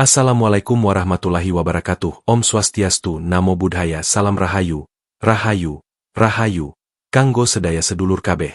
Assalamualaikum warahmatullahi wabarakatuh. Om Swastiastu, Namo Buddhaya, Salam Rahayu, Rahayu, Rahayu, Kanggo sedaya sedulur kabeh.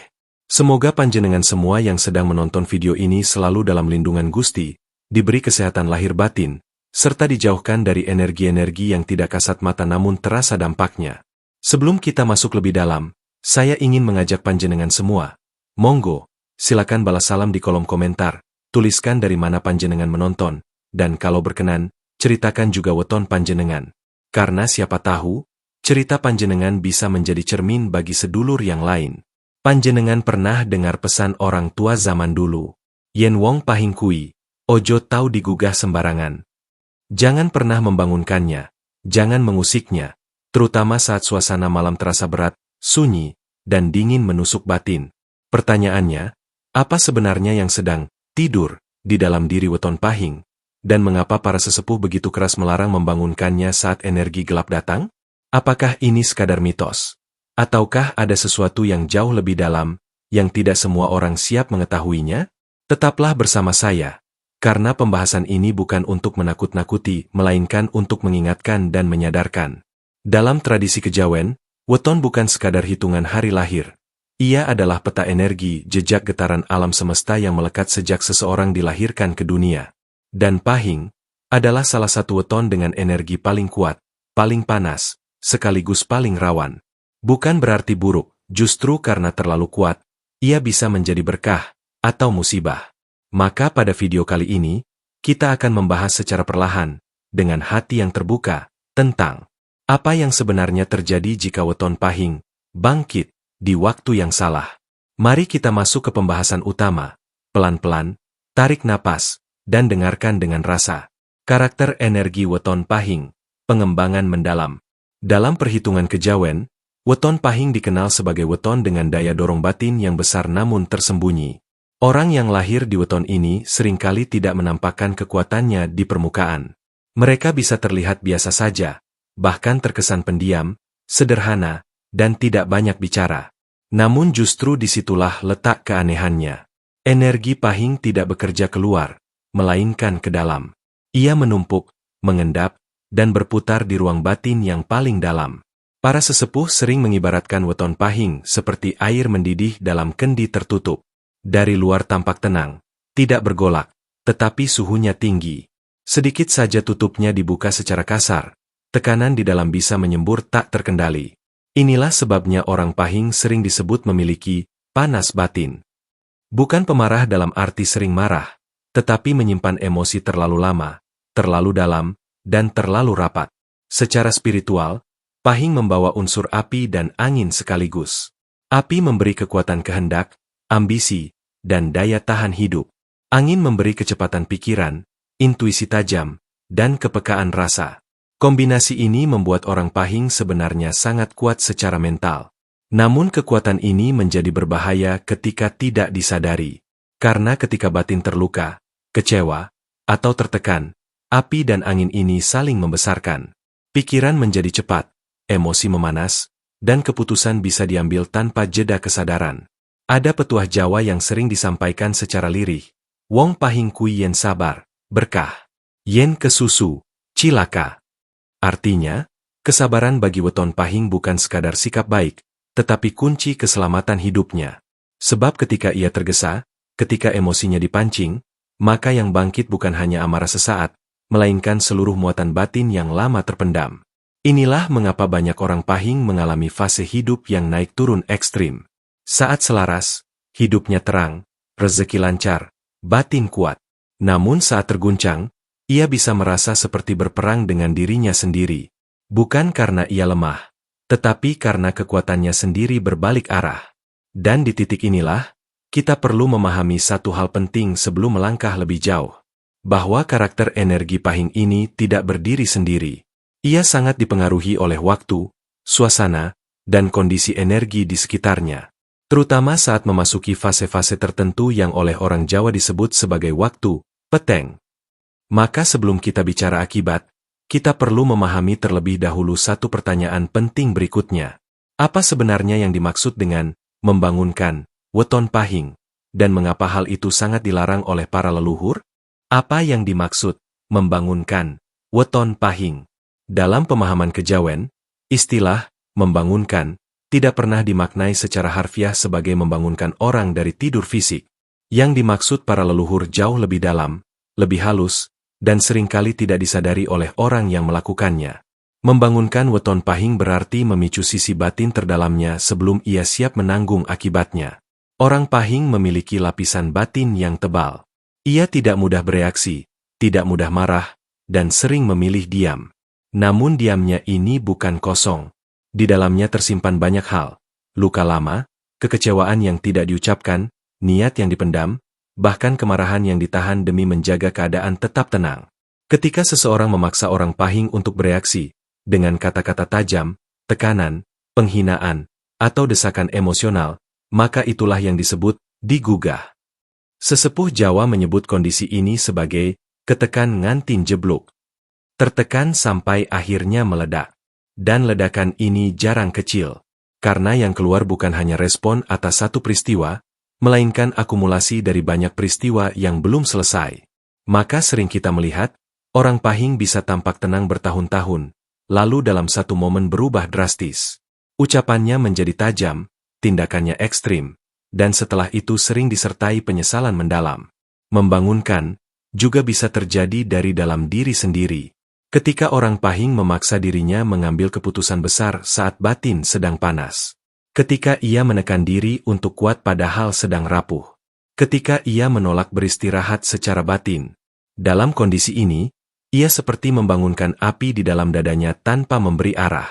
Semoga panjenengan semua yang sedang menonton video ini selalu dalam lindungan Gusti, diberi kesehatan lahir batin, serta dijauhkan dari energi-energi yang tidak kasat mata namun terasa dampaknya. Sebelum kita masuk lebih dalam, saya ingin mengajak panjenengan semua. Monggo, silakan balas salam di kolom komentar, tuliskan dari mana panjenengan menonton. Dan kalau berkenan, ceritakan juga weton panjenengan. Karena siapa tahu, cerita panjenengan bisa menjadi cermin bagi sedulur yang lain. Panjenengan pernah dengar pesan orang tua zaman dulu. Yen wong pahing kui, ojo tau digugah sembarangan. Jangan pernah membangunkannya, jangan mengusiknya, terutama saat suasana malam terasa berat, sunyi, dan dingin menusuk batin. Pertanyaannya, apa sebenarnya yang sedang tidur di dalam diri weton pahing? Dan mengapa para sesepuh begitu keras melarang membangunkannya saat energi gelap datang? Apakah ini sekadar mitos? Ataukah ada sesuatu yang jauh lebih dalam, yang tidak semua orang siap mengetahuinya? Tetaplah bersama saya, karena pembahasan ini bukan untuk menakut-nakuti, melainkan untuk mengingatkan dan menyadarkan. Dalam tradisi kejawen, weton bukan sekadar hitungan hari lahir. Ia adalah peta energi, jejak getaran alam semesta yang melekat sejak seseorang dilahirkan ke dunia. Dan pahing adalah salah satu weton dengan energi paling kuat, paling panas, sekaligus paling rawan. Bukan berarti buruk, justru karena terlalu kuat, ia bisa menjadi berkah atau musibah. Maka pada video kali ini, kita akan membahas secara perlahan, dengan hati yang terbuka, tentang apa yang sebenarnya terjadi jika weton pahing bangkit di waktu yang salah. Mari kita masuk ke pembahasan utama. Pelan-pelan, tarik napas, dan dengarkan dengan rasa. Karakter energi weton pahing, pengembangan mendalam. Dalam perhitungan kejawen, weton pahing dikenal sebagai weton dengan daya dorong batin yang besar namun tersembunyi. Orang yang lahir di weton ini seringkali tidak menampakkan kekuatannya di permukaan. Mereka bisa terlihat biasa saja, bahkan terkesan pendiam, sederhana, dan tidak banyak bicara. Namun justru disitulah letak keanehannya. Energi pahing tidak bekerja keluar, melainkan ke dalam. Ia menumpuk, mengendap, dan berputar di ruang batin yang paling dalam. Para sesepuh sering mengibaratkan weton pahing seperti air mendidih dalam kendi tertutup. Dari luar tampak tenang, tidak bergolak, tetapi suhunya tinggi. Sedikit saja tutupnya dibuka secara kasar, tekanan di dalam bisa menyembur tak terkendali. Inilah sebabnya orang pahing sering disebut memiliki panas batin. Bukan pemarah dalam arti sering marah, tetapi menyimpan emosi terlalu lama, terlalu dalam, dan terlalu rapat. Secara spiritual, pahing membawa unsur api dan angin sekaligus. Api memberi kekuatan kehendak, ambisi, dan daya tahan hidup. Angin memberi kecepatan pikiran, intuisi tajam, dan kepekaan rasa. Kombinasi ini membuat orang pahing sebenarnya sangat kuat secara mental. Namun kekuatan ini menjadi berbahaya ketika tidak disadari. Karena ketika batin terluka, kecewa, atau tertekan, api dan angin ini saling membesarkan. Pikiran menjadi cepat, emosi memanas, dan keputusan bisa diambil tanpa jeda kesadaran. Ada petuah Jawa yang sering disampaikan secara lirih. Wong pahing kui yen sabar, berkah. Yen kesusu, cilaka. Artinya, kesabaran bagi weton pahing bukan sekadar sikap baik, tetapi kunci keselamatan hidupnya. Sebab ketika ia tergesa, ketika emosinya dipancing, maka yang bangkit bukan hanya amarah sesaat, melainkan seluruh muatan batin yang lama terpendam. Inilah mengapa banyak orang pahing mengalami fase hidup yang naik turun ekstrim. Saat selaras, hidupnya terang, rezeki lancar, batin kuat. Namun saat terguncang, ia bisa merasa seperti berperang dengan dirinya sendiri. Bukan karena ia lemah, tetapi karena kekuatannya sendiri berbalik arah. Dan di titik inilah, kita perlu memahami satu hal penting sebelum melangkah lebih jauh. Bahwa karakter energi pahing ini tidak berdiri sendiri. Ia sangat dipengaruhi oleh waktu, suasana, dan kondisi energi di sekitarnya. Terutama saat memasuki fase-fase tertentu yang oleh orang Jawa disebut sebagai waktu peteng. Maka sebelum kita bicara akibat, kita perlu memahami terlebih dahulu satu pertanyaan penting berikutnya. Apa sebenarnya yang dimaksud dengan membangunkan weton pahing, dan mengapa hal itu sangat dilarang oleh para leluhur? Apa yang dimaksud membangunkan, weton pahing. Dalam pemahaman kejawen, istilah membangunkan tidak pernah dimaknai secara harfiah sebagai membangunkan orang dari tidur fisik. Yang dimaksud para leluhur jauh lebih dalam, lebih halus, dan seringkali tidak disadari oleh orang yang melakukannya. Membangunkan weton pahing berarti memicu sisi batin terdalamnya sebelum ia siap menanggung akibatnya. Orang pahing memiliki lapisan batin yang tebal. Ia tidak mudah bereaksi, tidak mudah marah, dan sering memilih diam. Namun diamnya ini bukan kosong. Di dalamnya tersimpan banyak hal, luka lama, kekecewaan yang tidak diucapkan, niat yang dipendam, bahkan kemarahan yang ditahan demi menjaga keadaan tetap tenang. Ketika seseorang memaksa orang pahing untuk bereaksi, dengan kata-kata tajam, tekanan, penghinaan, atau desakan emosional, maka itulah yang disebut digugah. Sesepuh Jawa menyebut kondisi ini sebagai ketekan ngantin jeblok. Tertekan sampai akhirnya meledak. Dan ledakan ini jarang kecil, karena yang keluar bukan hanya respon atas satu peristiwa, melainkan akumulasi dari banyak peristiwa yang belum selesai. Maka sering kita melihat, orang pahing bisa tampak tenang bertahun-tahun, lalu dalam satu momen berubah drastis. Ucapannya menjadi tajam, tindakannya ekstrim, dan setelah itu sering disertai penyesalan mendalam. Membangunkan juga bisa terjadi dari dalam diri sendiri. Ketika orang pahing memaksa dirinya mengambil keputusan besar saat batin sedang panas. Ketika ia menekan diri untuk kuat padahal sedang rapuh. Ketika ia menolak beristirahat secara batin. Dalam kondisi ini, ia seperti membangunkan api di dalam dadanya tanpa memberi arah.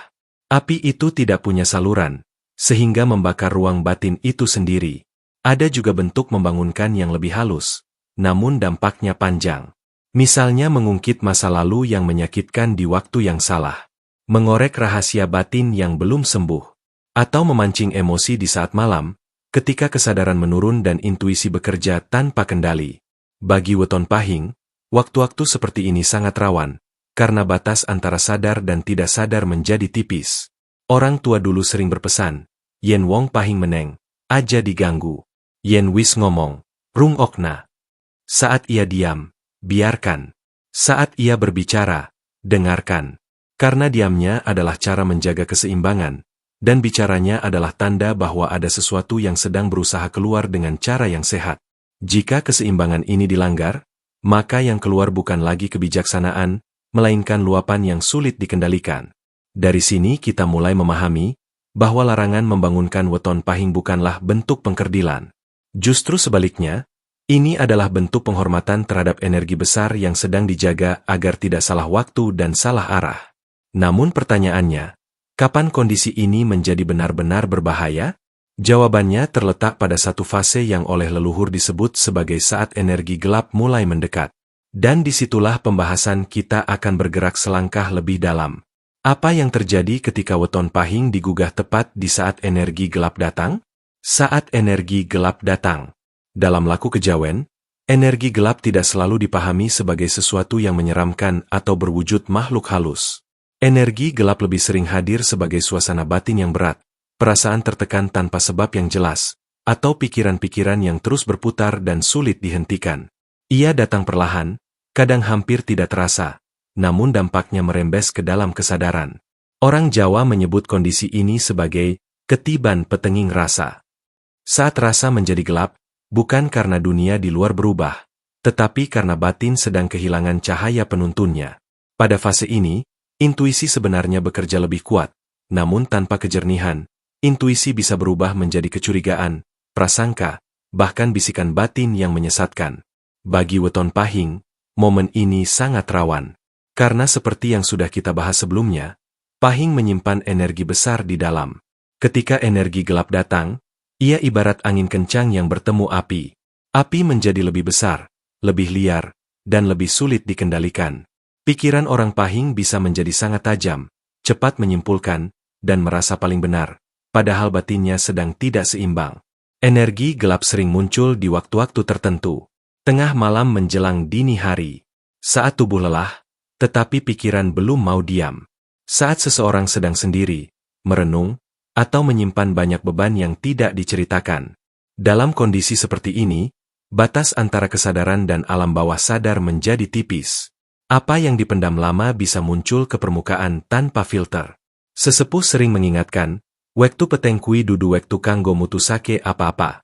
Api itu tidak punya saluran, sehingga membakar ruang batin itu sendiri. Ada juga bentuk membangunkan yang lebih halus, namun dampaknya panjang. Misalnya mengungkit masa lalu yang menyakitkan di waktu yang salah, mengorek rahasia batin yang belum sembuh, atau memancing emosi di saat malam, ketika kesadaran menurun dan intuisi bekerja tanpa kendali. Bagi weton pahing, waktu-waktu seperti ini sangat rawan, karena batas antara sadar dan tidak sadar menjadi tipis. Orang tua dulu sering berpesan, yen wong pahing meneng, aja diganggu. Yen wis ngomong, rung okna. Saat ia diam, biarkan. Saat ia berbicara, dengarkan. Karena diamnya adalah cara menjaga keseimbangan, dan bicaranya adalah tanda bahwa ada sesuatu yang sedang berusaha keluar dengan cara yang sehat. Jika keseimbangan ini dilanggar, maka yang keluar bukan lagi kebijaksanaan, melainkan luapan yang sulit dikendalikan. Dari sini kita mulai memahami bahwa larangan membangunkan weton pahing bukanlah bentuk pengkerdilan. Justru sebaliknya, ini adalah bentuk penghormatan terhadap energi besar yang sedang dijaga agar tidak salah waktu dan salah arah. Namun pertanyaannya, kapan kondisi ini menjadi benar-benar berbahaya? Jawabannya terletak pada satu fase yang oleh leluhur disebut sebagai saat energi gelap mulai mendekat. Dan disitulah pembahasan kita akan bergerak selangkah lebih dalam. Apa yang terjadi ketika weton pahing digugah tepat di saat energi gelap datang? Saat energi gelap datang. Dalam laku kejawen, energi gelap tidak selalu dipahami sebagai sesuatu yang menyeramkan atau berwujud makhluk halus. Energi gelap lebih sering hadir sebagai suasana batin yang berat, perasaan tertekan tanpa sebab yang jelas, atau pikiran-pikiran yang terus berputar dan sulit dihentikan. Ia datang perlahan, kadang hampir tidak terasa, namun dampaknya merembes ke dalam kesadaran. Orang Jawa menyebut kondisi ini sebagai ketiban petenging rasa. Saat rasa menjadi gelap, bukan karena dunia di luar berubah, tetapi karena batin sedang kehilangan cahaya penuntunnya. Pada fase ini, intuisi sebenarnya bekerja lebih kuat, namun tanpa kejernihan, intuisi bisa berubah menjadi kecurigaan, prasangka, bahkan bisikan batin yang menyesatkan. Bagi weton pahing, momen ini sangat rawan. Karena seperti yang sudah kita bahas sebelumnya, pahing menyimpan energi besar di dalam. Ketika energi gelap datang, ia ibarat angin kencang yang bertemu api. Api menjadi lebih besar, lebih liar, dan lebih sulit dikendalikan. Pikiran orang pahing bisa menjadi sangat tajam, cepat menyimpulkan, dan merasa paling benar, padahal batinnya sedang tidak seimbang. Energi gelap sering muncul di waktu-waktu tertentu. Tengah malam menjelang dini hari. Saat tubuh lelah, tetapi pikiran belum mau diam. Saat seseorang sedang sendiri, merenung, atau menyimpan banyak beban yang tidak diceritakan. Dalam kondisi seperti ini, batas antara kesadaran dan alam bawah sadar menjadi tipis. Apa yang dipendam lama bisa muncul ke permukaan tanpa filter. Sesepuh sering mengingatkan, waktu peteng kui dudu waktu kanggo mutusake apa-apa.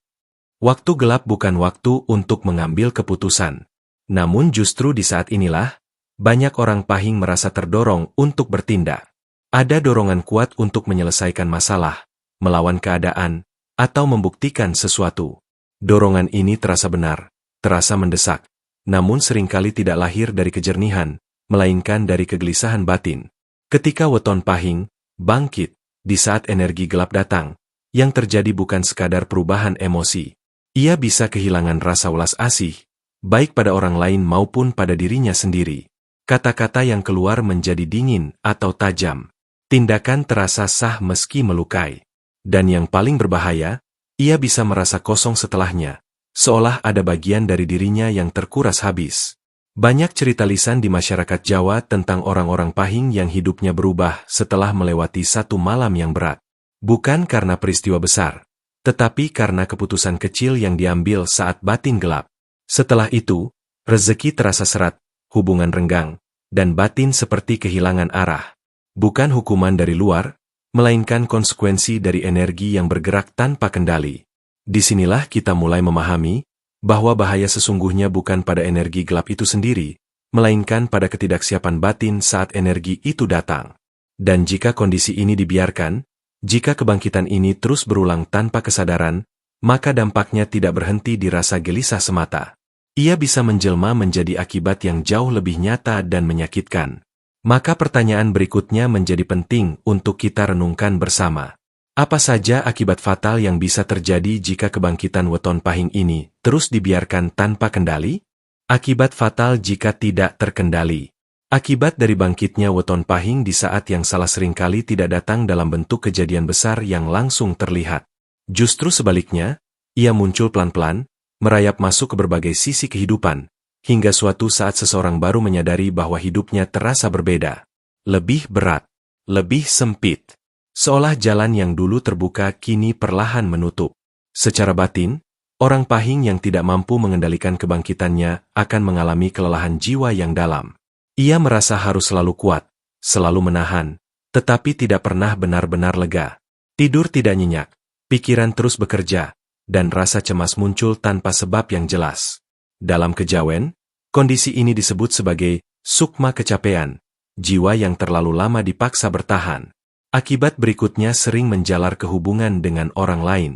Waktu gelap bukan waktu untuk mengambil keputusan. Namun justru di saat inilah, banyak orang pahing merasa terdorong untuk bertindak. Ada dorongan kuat untuk menyelesaikan masalah, melawan keadaan, atau membuktikan sesuatu. Dorongan ini terasa benar, terasa mendesak, namun seringkali tidak lahir dari kejernihan, melainkan dari kegelisahan batin. Ketika weton pahing bangkit di saat energi gelap datang, yang terjadi bukan sekadar perubahan emosi. Ia bisa kehilangan rasa welas asih, baik pada orang lain maupun pada dirinya sendiri. Kata-kata yang keluar menjadi dingin atau tajam. Tindakan terasa sah meski melukai. Dan yang paling berbahaya, ia bisa merasa kosong setelahnya, seolah ada bagian dari dirinya yang terkuras habis. Banyak cerita lisan di masyarakat Jawa tentang orang-orang pahing yang hidupnya berubah setelah melewati satu malam yang berat. Bukan karena peristiwa besar, tetapi karena keputusan kecil yang diambil saat batin gelap. Setelah itu, rezeki terasa seret, hubungan renggang, dan batin seperti kehilangan arah. Bukan hukuman dari luar, melainkan konsekuensi dari energi yang bergerak tanpa kendali. Disinilah kita mulai memahami bahwa bahaya sesungguhnya bukan pada energi gelap itu sendiri, melainkan pada ketidaksiapan batin saat energi itu datang. Dan jika kondisi ini dibiarkan, jika kebangkitan ini terus berulang tanpa kesadaran, maka dampaknya tidak berhenti di rasa gelisah semata. Ia bisa menjelma menjadi akibat yang jauh lebih nyata dan menyakitkan. Maka pertanyaan berikutnya menjadi penting untuk kita renungkan bersama. Apa saja akibat fatal yang bisa terjadi jika kebangkitan weton pahing ini terus dibiarkan tanpa kendali? Akibat fatal jika tidak terkendali. Akibat dari bangkitnya weton pahing di saat yang salah seringkali tidak datang dalam bentuk kejadian besar yang langsung terlihat. Justru sebaliknya, ia muncul pelan-pelan, merayap masuk ke berbagai sisi kehidupan, hingga suatu saat seseorang baru menyadari bahwa hidupnya terasa berbeda. Lebih berat, lebih sempit. Seolah jalan yang dulu terbuka kini perlahan menutup. Secara batin, orang pahing yang tidak mampu mengendalikan kebangkitannya akan mengalami kelelahan jiwa yang dalam. Ia merasa harus selalu kuat, selalu menahan, tetapi tidak pernah benar-benar lega. Tidur tidak nyenyak, pikiran terus bekerja, dan rasa cemas muncul tanpa sebab yang jelas. Dalam kejawen, kondisi ini disebut sebagai sukma kecapean, jiwa yang terlalu lama dipaksa bertahan. Akibat berikutnya sering menjalar ke hubungan dengan orang lain.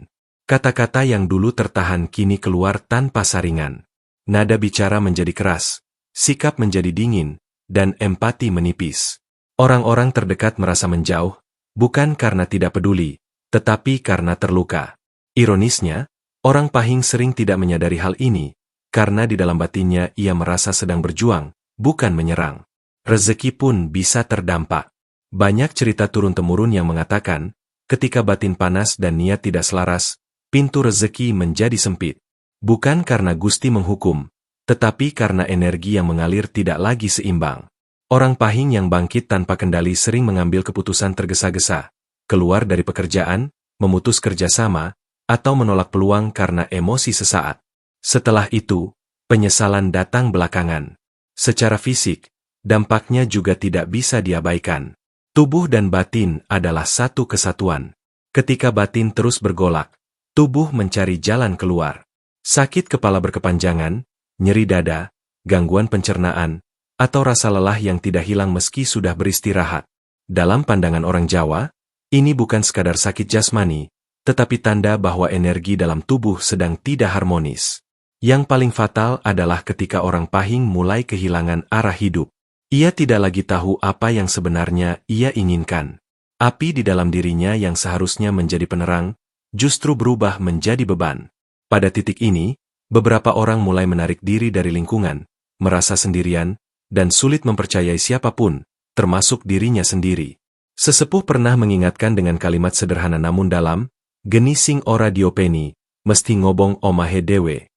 Kata-kata yang dulu tertahan kini keluar tanpa saringan. Nada bicara menjadi keras, sikap menjadi dingin, dan empati menipis. Orang-orang terdekat merasa menjauh, bukan karena tidak peduli, tetapi karena terluka. Ironisnya, orang pahing sering tidak menyadari hal ini, karena di dalam batinnya ia merasa sedang berjuang, bukan menyerang. Rezeki pun bisa terdampak. Banyak cerita turun-temurun yang mengatakan, ketika batin panas dan niat tidak selaras, pintu rezeki menjadi sempit. Bukan karena Gusti menghukum, tetapi karena energi yang mengalir tidak lagi seimbang. Orang pahing yang bangkit tanpa kendali sering mengambil keputusan tergesa-gesa, keluar dari pekerjaan, memutus kerjasama, atau menolak peluang karena emosi sesaat. Setelah itu, penyesalan datang belakangan. Secara fisik, dampaknya juga tidak bisa diabaikan. Tubuh dan batin adalah satu kesatuan. Ketika batin terus bergolak, tubuh mencari jalan keluar. Sakit kepala berkepanjangan, nyeri dada, gangguan pencernaan, atau rasa lelah yang tidak hilang meski sudah beristirahat. Dalam pandangan orang Jawa, ini bukan sekadar sakit jasmani, tetapi tanda bahwa energi dalam tubuh sedang tidak harmonis. Yang paling fatal adalah ketika orang pahing mulai kehilangan arah hidup. Ia tidak lagi tahu apa yang sebenarnya ia inginkan. Api di dalam dirinya yang seharusnya menjadi penerang, justru berubah menjadi beban. Pada titik ini, beberapa orang mulai menarik diri dari lingkungan, merasa sendirian, dan sulit mempercayai siapapun, termasuk dirinya sendiri. Sesepuh pernah mengingatkan dengan kalimat sederhana namun dalam, "Geni sing ora diopeni, mesti ngobong omahe dewe."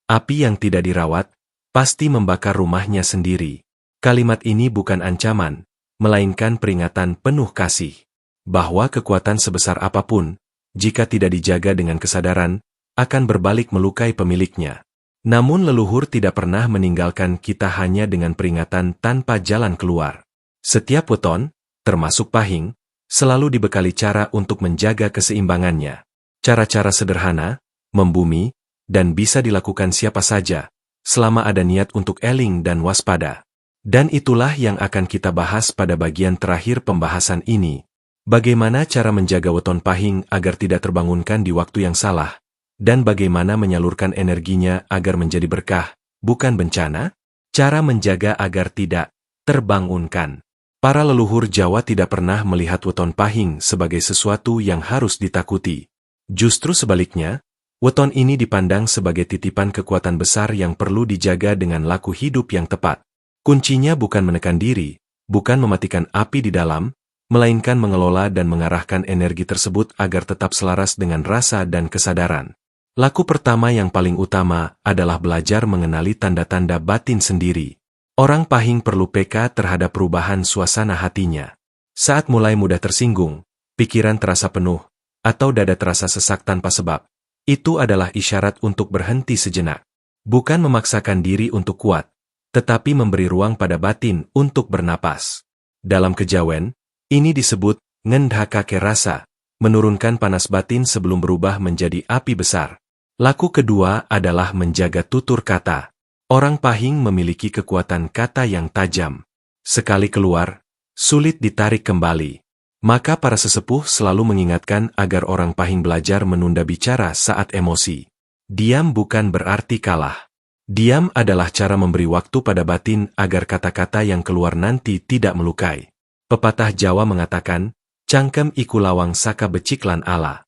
Api yang tidak dirawat, pasti membakar rumahnya sendiri. Kalimat ini bukan ancaman, melainkan peringatan penuh kasih. Bahwa kekuatan sebesar apapun, jika tidak dijaga dengan kesadaran, akan berbalik melukai pemiliknya. Namun leluhur tidak pernah meninggalkan kita hanya dengan peringatan tanpa jalan keluar. Setiap weton, termasuk pahing, selalu dibekali cara untuk menjaga keseimbangannya. Cara-cara sederhana, membumi, dan bisa dilakukan siapa saja, selama ada niat untuk eling dan waspada. Dan itulah yang akan kita bahas pada bagian terakhir pembahasan ini. Bagaimana cara menjaga weton pahing agar tidak terbangunkan di waktu yang salah, dan bagaimana menyalurkan energinya agar menjadi berkah, bukan bencana? Cara menjaga agar tidak terbangunkan. Para leluhur Jawa tidak pernah melihat weton pahing sebagai sesuatu yang harus ditakuti. Justru sebaliknya, weton ini dipandang sebagai titipan kekuatan besar yang perlu dijaga dengan laku hidup yang tepat. Kuncinya bukan menekan diri, bukan mematikan api di dalam, melainkan mengelola dan mengarahkan energi tersebut agar tetap selaras dengan rasa dan kesadaran. Laku pertama yang paling utama adalah belajar mengenali tanda-tanda batin sendiri. Orang pahing perlu peka terhadap perubahan suasana hatinya. Saat mulai mudah tersinggung, pikiran terasa penuh, atau dada terasa sesak tanpa sebab. Itu adalah isyarat untuk berhenti sejenak. Bukan memaksakan diri untuk kuat, tetapi memberi ruang pada batin untuk bernapas. Dalam kejawen, ini disebut ngendhakake rasa, menurunkan panas batin sebelum berubah menjadi api besar. Laku kedua adalah menjaga tutur kata. Orang pahing memiliki kekuatan kata yang tajam. Sekali keluar, sulit ditarik kembali. Maka para sesepuh selalu mengingatkan agar orang pahing belajar menunda bicara saat emosi. Diam bukan berarti kalah. Diam adalah cara memberi waktu pada batin agar kata-kata yang keluar nanti tidak melukai. Pepatah Jawa mengatakan, cangkem iku lawang saka becik lan ala.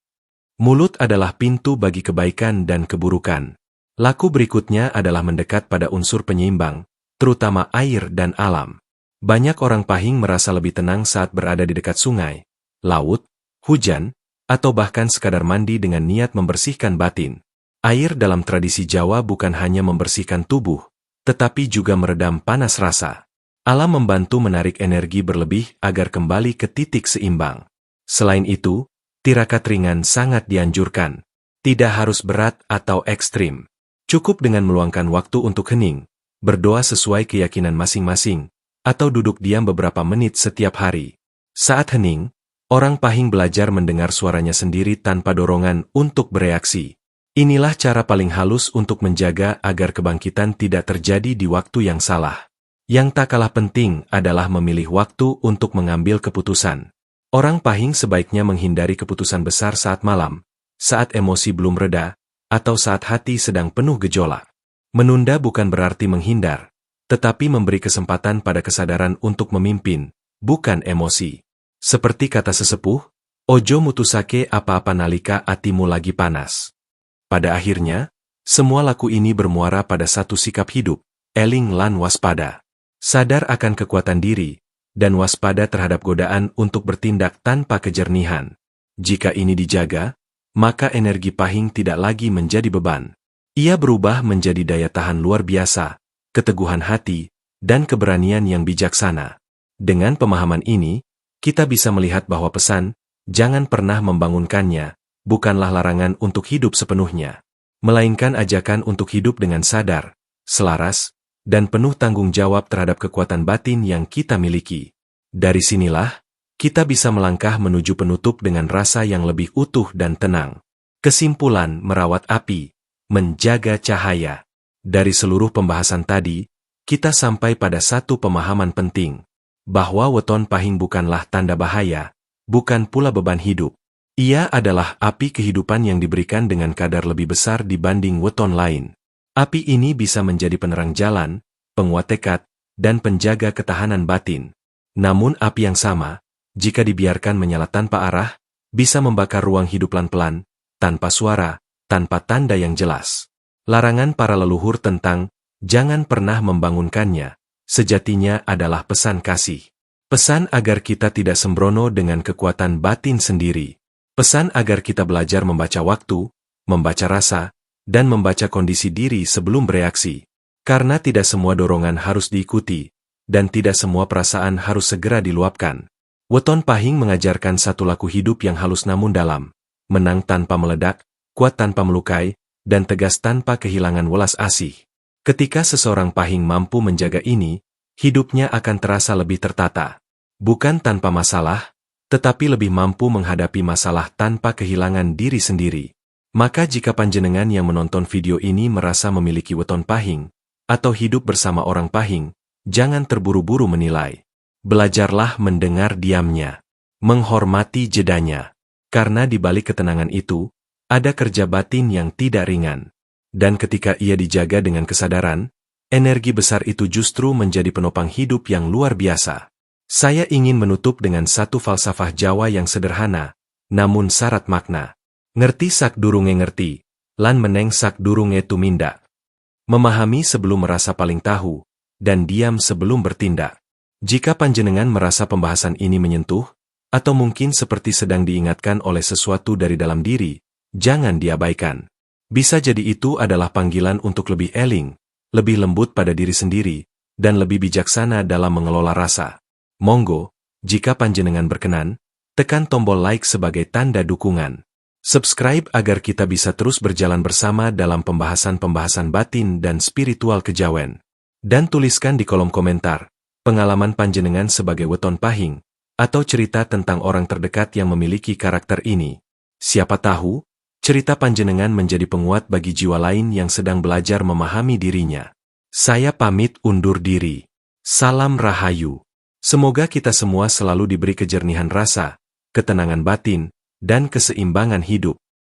Mulut adalah pintu bagi kebaikan dan keburukan. Laku berikutnya adalah mendekat pada unsur penyeimbang, terutama air dan alam. Banyak orang pahing merasa lebih tenang saat berada di dekat sungai, laut, hujan, atau bahkan sekadar mandi dengan niat membersihkan batin. Air dalam tradisi Jawa bukan hanya membersihkan tubuh, tetapi juga meredam panas rasa. Alam membantu menarik energi berlebih agar kembali ke titik seimbang. Selain itu, tirakat ringan sangat dianjurkan. Tidak harus berat atau ekstrim. Cukup dengan meluangkan waktu untuk hening, berdoa sesuai keyakinan masing-masing, atau duduk diam beberapa menit setiap hari. Saat hening, orang pahing belajar mendengar suaranya sendiri tanpa dorongan untuk bereaksi. Inilah cara paling halus untuk menjaga agar kebangkitan tidak terjadi di waktu yang salah. Yang tak kalah penting adalah memilih waktu untuk mengambil keputusan. Orang pahing sebaiknya menghindari keputusan besar saat malam, saat emosi belum reda, atau saat hati sedang penuh gejolak. Menunda bukan berarti menghindar, tetapi memberi kesempatan pada kesadaran untuk memimpin, bukan emosi. Seperti kata sesepuh, ojo mutusake apa-apa nalika atimu lagi panas. Pada akhirnya, semua laku ini bermuara pada satu sikap hidup, eling lan waspada. Sadar akan kekuatan diri, dan waspada terhadap godaan untuk bertindak tanpa kejernihan. Jika ini dijaga, maka energi pahing tidak lagi menjadi beban. Ia berubah menjadi daya tahan luar biasa, keteguhan hati, dan keberanian yang bijaksana. Dengan pemahaman ini, kita bisa melihat bahwa pesan, jangan pernah membangunkannya, bukanlah larangan untuk hidup sepenuhnya, melainkan ajakan untuk hidup dengan sadar, selaras, dan penuh tanggung jawab terhadap kekuatan batin yang kita miliki. Dari sinilah, kita bisa melangkah menuju penutup dengan rasa yang lebih utuh dan tenang. Kesimpulan merawat api, menjaga cahaya. Dari seluruh pembahasan tadi, kita sampai pada satu pemahaman penting, bahwa weton pahing bukanlah tanda bahaya, bukan pula beban hidup. Ia adalah api kehidupan yang diberikan dengan kadar lebih besar dibanding weton lain. Api ini bisa menjadi penerang jalan, penguat tekad, dan penjaga ketahanan batin. Namun api yang sama, jika dibiarkan menyala tanpa arah, bisa membakar ruang hidup pelan-pelan, tanpa suara, tanpa tanda yang jelas. Larangan para leluhur tentang, jangan pernah membangunkannya, sejatinya adalah pesan kasih. Pesan agar kita tidak sembrono dengan kekuatan batin sendiri. Pesan agar kita belajar membaca waktu, membaca rasa, dan membaca kondisi diri sebelum bereaksi. Karena tidak semua dorongan harus diikuti, dan tidak semua perasaan harus segera diluapkan. Weton Pahing mengajarkan satu laku hidup yang halus namun dalam, menang tanpa meledak, kuat tanpa melukai, dan tegas tanpa kehilangan welas asih. Ketika seseorang pahing mampu menjaga ini, hidupnya akan terasa lebih tertata. Bukan tanpa masalah, tetapi lebih mampu menghadapi masalah tanpa kehilangan diri sendiri. Maka jika panjenengan yang menonton video ini merasa memiliki weton pahing, atau hidup bersama orang pahing, jangan terburu-buru menilai. Belajarlah mendengar diamnya, menghormati jedanya. Karena di balik ketenangan itu, ada kerja batin yang tidak ringan. Dan ketika ia dijaga dengan kesadaran, energi besar itu justru menjadi penopang hidup yang luar biasa. Saya ingin menutup dengan satu falsafah Jawa yang sederhana, namun syarat makna. Ngerti sak durunge ngerti, lan meneng sak durunge tumindak. Memahami sebelum merasa paling tahu, dan diam sebelum bertindak. Jika panjenengan merasa pembahasan ini menyentuh, atau mungkin seperti sedang diingatkan oleh sesuatu dari dalam diri, jangan diabaikan. Bisa jadi itu adalah panggilan untuk lebih eling, lebih lembut pada diri sendiri, dan lebih bijaksana dalam mengelola rasa. Monggo, jika panjenengan berkenan, tekan tombol like sebagai tanda dukungan. Subscribe agar kita bisa terus berjalan bersama dalam pembahasan-pembahasan batin dan spiritual kejawen. Dan tuliskan di kolom komentar, pengalaman panjenengan sebagai weton pahing, atau cerita tentang orang terdekat yang memiliki karakter ini. Siapa tahu, cerita panjenengan menjadi penguat bagi jiwa lain yang sedang belajar memahami dirinya. Saya pamit undur diri. Salam Rahayu. Semoga kita semua selalu diberi kejernihan rasa, ketenangan batin, dan keseimbangan hidup.